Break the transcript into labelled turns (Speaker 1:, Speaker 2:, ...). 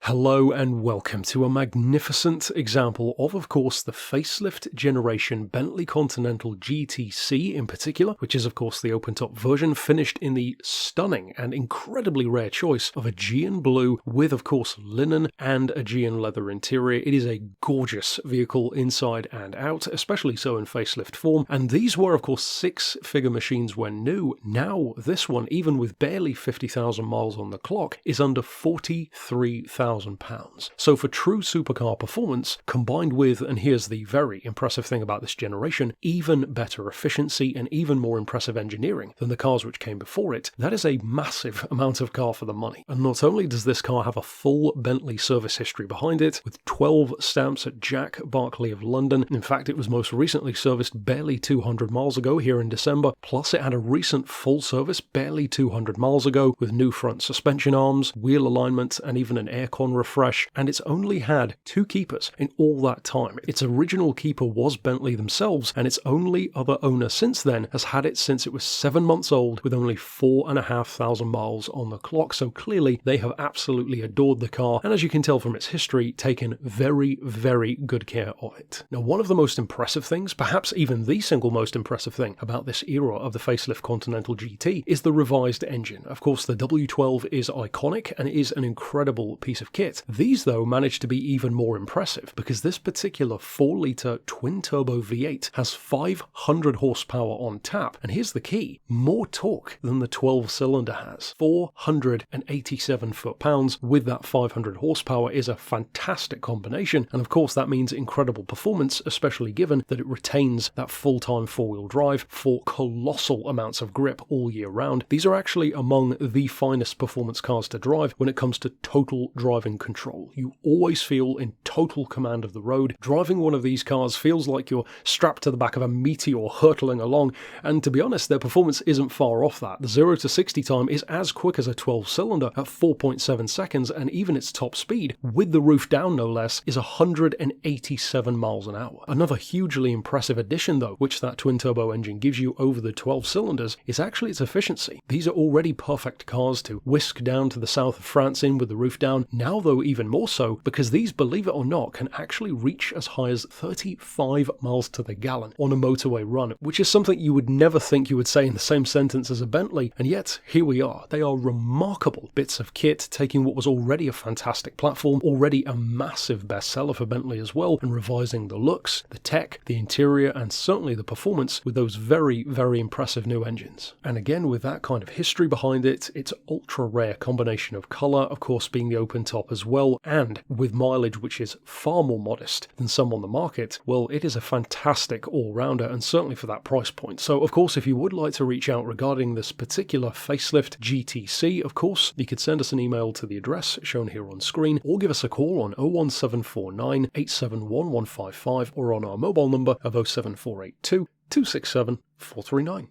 Speaker 1: Hello and welcome to a magnificent example of course, the facelift generation Bentley Continental GTC in particular, which is of course the open-top version, finished in the stunning and incredibly rare choice of Aegean blue with of course linen and Aegean leather interior. It is a gorgeous vehicle inside and out, especially so in facelift form, and these were of course six-figure machines when new. Now this one, even with barely 50,000 miles on the clock, is under £43,000. So for true supercar performance, combined with, and here's the very impressive thing about this generation, even better efficiency and even more impressive engineering than the cars which came before it, that is a massive amount of car for the money. And not only does this car have a full Bentley service history behind it, with 12 stamps at Jack Barclay of London, in fact it was most recently serviced barely 200 miles ago here in December, plus it had a recent full service barely 200 miles ago with new front suspension arms, wheel alignment and even an aircon refresh, and it's only had two keepers in all that time. Its original keeper was Bentley themselves, and its only other owner since then has had it since it was 7 months old with only 4,500 miles on the clock, so clearly they have absolutely adored the car, and as you can tell from its history, taken very, very good care of it. Now, one of the most impressive things, perhaps even the single most impressive thing about this era of the facelift Continental GT is the revised engine. Of course, the W12 is iconic and it is an incredible piece of kit. These, though, managed to be even more impressive because this particular 4-litre twin-turbo V8 has 500 horsepower on tap, and here's the key, more torque than the 12-cylinder has. 487 foot-pounds with that 500 horsepower is a fantastic combination, and of course that means incredible performance, especially given that it retains that full-time four-wheel drive for colossal amounts of grip all year round. These are actually among the finest performance cars to drive when it comes to total driving control. You always feel in total command of the road. Driving one of these cars feels like you're strapped to the back of a meteor hurtling along, and to be honest, their performance isn't far off that. The 0 to 60 time is as quick as a 12-cylinder at 4.7 seconds, and even its top speed, with the roof down no less, is 187 miles an hour. Another hugely impressive addition though, which that twin-turbo engine gives you over the 12 cylinders, is actually its efficiency. These are already perfect cars to whisk down to the south of France in with the roof down. Now though, even more so, because these, believe it or not, can actually reach as high as 35 miles to the gallon on a motorway run, which is something you would never think you would say in the same sentence as a Bentley, and yet here we are. They are remarkable bits of kit, taking what was already a fantastic platform, already a massive bestseller for Bentley as well, and revising the looks, the tech, the interior, and certainly the performance with those very, very impressive new engines. And again, with that kind of history behind it, its ultra rare combination of colour, of course being the open top as well, and with mileage which is far more modest than some on the market, well, it is a fantastic all-rounder, and certainly for that price point. So of course, if you would like to reach out regarding this particular facelift GTC, of course, you could send us an email to the address shown here on screen, or give us a call on 01749 871 155 or on our mobile number of 07482 267 439.